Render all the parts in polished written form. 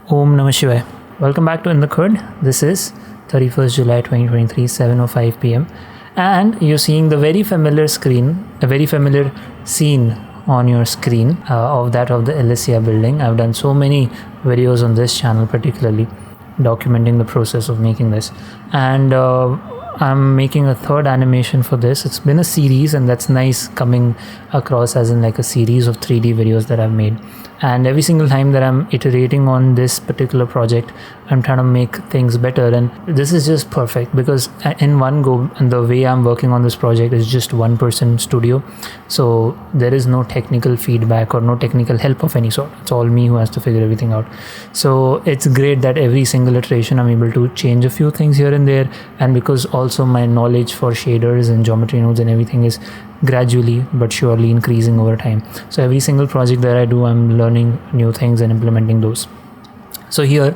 Om Namah Shivaya. Welcome back to In the Khud. This is 31st July 2023, 7:05 p.m. And you're seeing the very familiar screen, a very familiar scene on your screen of the Elysia building. I've done so many videos on this channel, particularly documenting the process of making this. And I'm making a third animation for this. It's been a series, and that's nice coming across as in like a series of 3D videos that I've made. And every single time that I'm iterating on this particular project, I'm trying to make things better, and this is just perfect because in one go, and the way I'm working on this project is just one person studio, so there is no technical feedback or no technical help of any sort. It's all me who has to figure everything out. So it's great that every single iteration I'm able to change a few things here and there, and because also my knowledge for shaders and geometry nodes and everything is gradually but surely increasing over time. So every single project that I do, I'm learning new things and implementing those. So here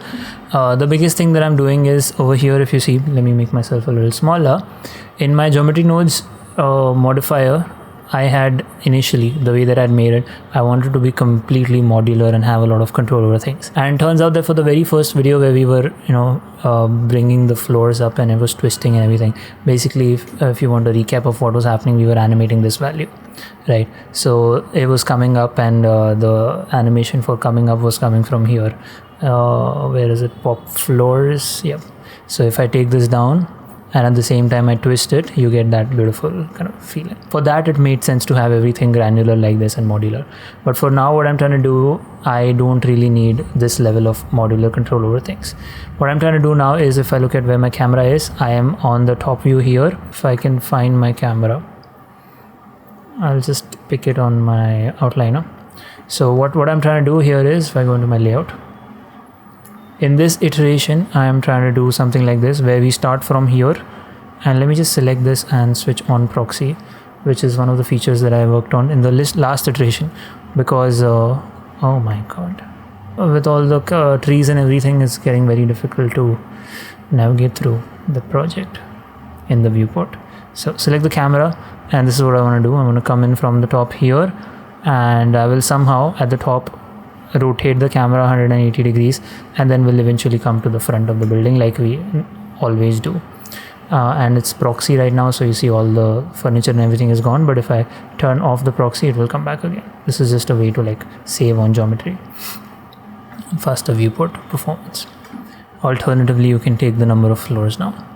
the biggest thing that I'm doing is over here, if you see, let me make myself a little smaller. In my geometry nodes modifier, I had initially, the way that I'd made it, I wanted to be completely modular and have a lot of control over things. And it turns out that for the very first video where we were, bringing the floors up and it was twisting and everything, basically, if you want a recap of what was happening, we were animating this value, right? So it was coming up, and the animation for coming up was coming from here. Where is it? Pop floors. Yep. So if I take this down, and at the same time I twist it, you get that beautiful kind of feeling. For that, it made sense to have everything granular like this and modular. But for now, what I'm trying to do, I don't really need this level of modular control over things. What I'm trying to do now is, if I look at where my camera is, I am on the top view here. If I can find my camera, I'll just pick it on my outliner. So what I'm trying to do here is, if I go into my layout, in this iteration, I am trying to do something like this, where we start from here, and let me just select this and switch on proxy, which is one of the features that I worked on in the last iteration, because oh my god, with all the trees and everything, it's getting very difficult to navigate through the project in the viewport. So select the camera, and this is what I want to do. I'm going to come in from the top here, and I will somehow at the top rotate the camera 180 degrees, and then we'll eventually come to the front of the building like we always do. And it's proxy right now, so you see all the furniture and everything is gone, but if I turn off the proxy, it will come back again. This is just a way to like save on geometry, faster viewport performance. Alternatively, you can take the number of floors now.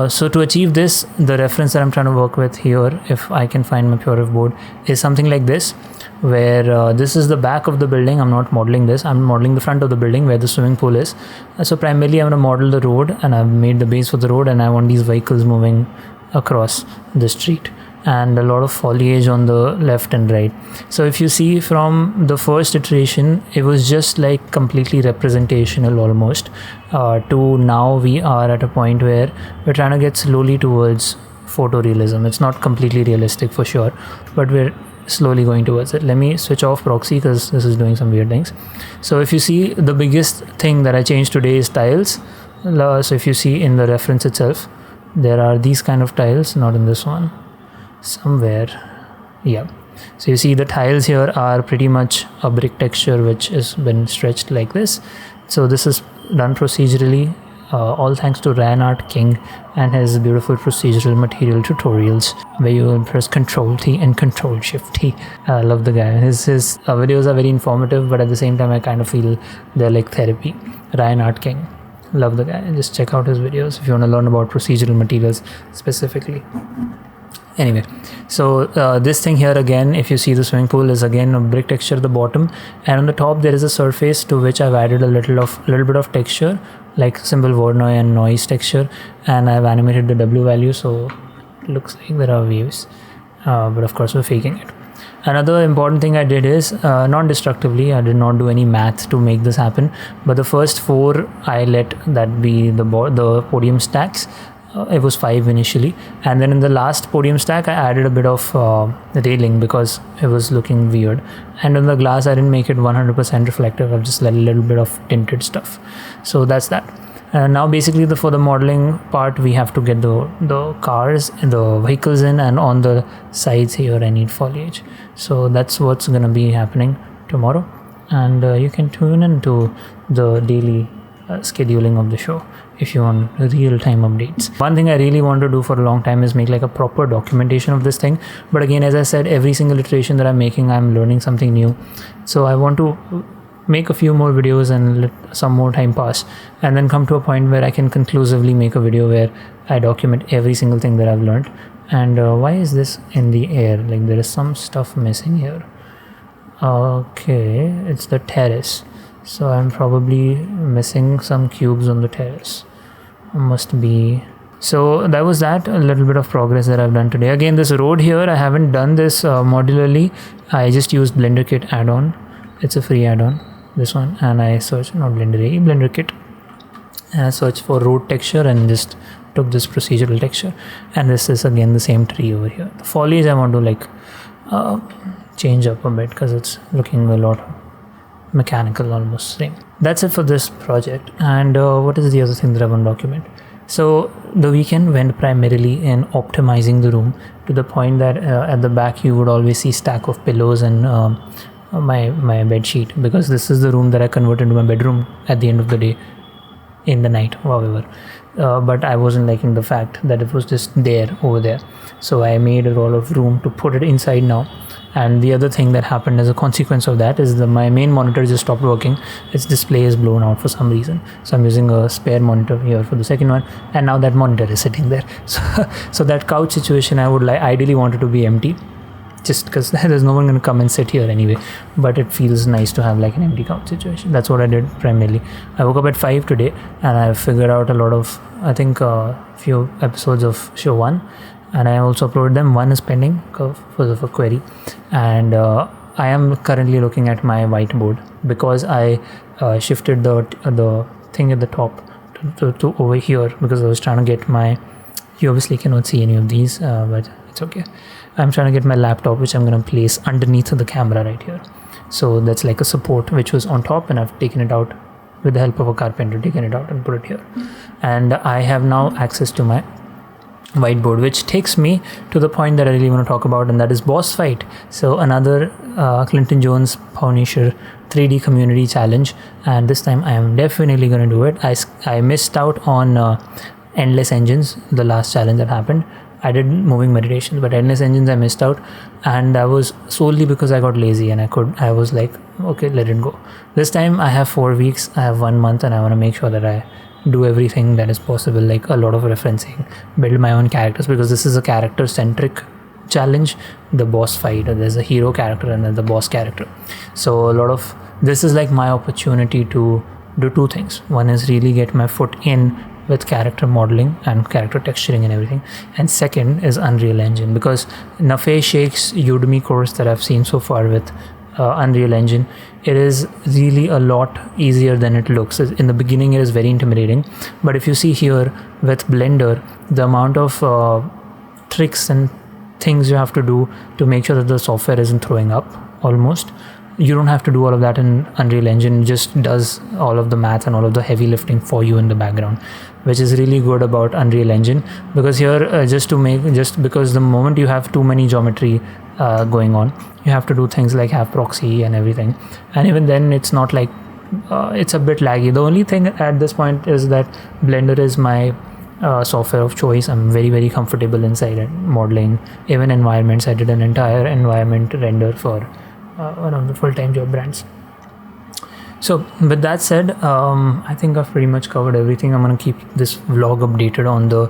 So to achieve this, the reference that I'm trying to work with here, if I can find my PureIF board, is something like this, where this is the back of the building. I'm not modeling this, I'm modeling the front of the building where the swimming pool is. So primarily I'm going to model the road, and I've made the base for the road, and I want these vehicles moving across the street, and a lot of foliage on the left and right. So if you see from the first iteration, it was just like completely representational almost, to now we are at a point where we're trying to get slowly towards photorealism. It's not completely realistic for sure, but we're slowly going towards it. Let me switch off proxy because this is doing some weird things. So if you see, the biggest thing that I changed today is tiles. So if you see in the reference itself, there are these kind of tiles, not in this one, somewhere. Yeah, so you see the tiles here are pretty much a brick texture which has been stretched like this. So this is done procedurally, all thanks to Reinhard King and his beautiful procedural material tutorials, where you will press Ctrl T and Ctrl Shift T. I love the guy. His videos are very informative, but at the same time I kind of feel they're like therapy. Reinhard King, love the guy. Just check out his videos if you want to learn about procedural materials specifically. Anyway, so this thing here again, if you see, the swimming pool is again a brick texture at the bottom, and on the top there is a surface to which I've added a little bit of texture, like simple Voronoi and noise texture, and I've animated the W value, so it looks like there are waves, but of course we're faking it. Another important thing I did is, non-destructively, I did not do any math to make this happen, but the first 4 I let that be the podium stacks. It was 5 initially, and then in the last podium stack I added a bit of railing because it was looking weird, and on the glass I didn't make it 100% reflective. I've just let a little bit of tinted stuff. So that's that. Now basically for the modeling part, we have to get the cars and the vehicles in, and on the sides here I need foliage. So that's what's gonna be happening tomorrow. and you can tune into the daily scheduling of the show if you want real-time updates. One thing I really want to do for a long time is make like a proper documentation of this thing, but again, as I said, every single iteration that I'm making, I'm learning something new. So I want to make a few more videos and let some more time pass, and then come to a point where I can conclusively make a video where I document every single thing that I've learned. And why is this in the air? Like there is some stuff missing here. Okay, it's the terrace. So I'm probably missing some cubes on the terrace. Must be. So that was that, a little bit of progress that I've done today. Again, this road here, I haven't done this modularly. I just used Blender Kit add-on. It's a free add-on, this one. And I searched, not Blender Kit. And I searched for road texture and just took this procedural texture. And this is again the same tree over here. The foliage I want to like change up a bit because it's looking a lot mechanical, almost same. That's it for this project. And what is the other thing that I want to document? So the weekend went primarily in optimizing the room to the point that at the back you would always see stack of pillows and my bed sheet, because this is the room that I converted into my bedroom at the end of the day, in the night, however. But I wasn't liking the fact that it was just there over there, so I made a lot of room to put it inside now. And the other thing that happened as a consequence of that is my main monitor just stopped working. Its display is blown out for some reason, so I'm using a spare monitor here for the second one, and now that monitor is sitting there. So that couch situation, I would ideally want it to be empty, just because there's no one going to come and sit here anyway, but it feels nice to have like an empty couch situation. That's what I did primarily. I woke up at 5 today and I figured out a lot of, I think a few episodes of show 1, and I also uploaded them. One is pending because of a query, and I am currently looking at my whiteboard because I shifted the thing at the top to over here because I was trying to get my, you obviously cannot see any of these, but it's okay. I'm trying to get my laptop, which I'm going to place underneath the camera right here. So that's like a support which was on top, and I've taken it out with the help of a carpenter, taken it out and put it here. And I have now access to my whiteboard, which takes me to the point that I really want to talk about, and that is boss fight. So another Clinton Jones Punisher 3D community challenge, and this time I am definitely going to do it. I missed out on Endless Engines, the last challenge that happened. I did moving meditations, but Endless Engines I missed out, and that was solely because I got lazy and I was like, okay, let it go. This time I have 4 weeks, I have 1 month, and I want to make sure that I do everything that is possible, like a lot of referencing, build my own characters, because this is a character centric challenge. The boss fight, there's a hero character and then the boss character. So a lot of this is like my opportunity to do two things. One is really get my foot in with character modeling and character texturing and everything, and second is Unreal Engine, because Nafe Sheikh's Udemy course that I've seen so far with Unreal Engine, it is really a lot easier than it looks. In the beginning it is very intimidating, but if you see here with Blender, the amount of tricks and things you have to do to make sure that the software isn't throwing up, almost you don't have to do all of that in Unreal Engine. It just does all of the math and all of the heavy lifting for you in the background, which is really good about Unreal Engine, because here just because the moment you have too many geometry going on, you have to do things like have proxy and everything, and even then it's not like it's a bit laggy. The only thing at this point is that Blender is my software of choice. I'm very, very comfortable inside it, modeling even environments. I did an entire environment render for one of the full-time job brands. So with that said, I think I've pretty much covered everything. I'm going to keep this vlog updated on the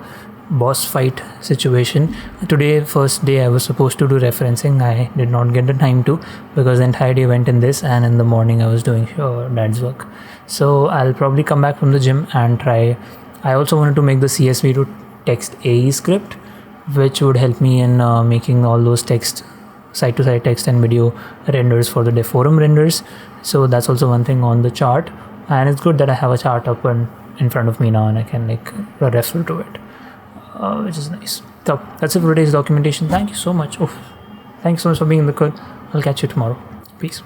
boss fight situation. Today, first day, I was supposed to do referencing. I did not get the time to, because the entire day went in this, and in the morning I was doing dad's work. So I'll probably come back from the gym and try. I also wanted to make the CSV to text AE script, which would help me in making all those text, side-to-side text and video renders for the deforum renders. So that's also one thing on the chart, and it's good that I have a chart up in front of me now and I can like refer to it, which is nice. So that's it for today's documentation. Thank you so much. Thanks so much for being in the khud. I'll catch you tomorrow. Peace.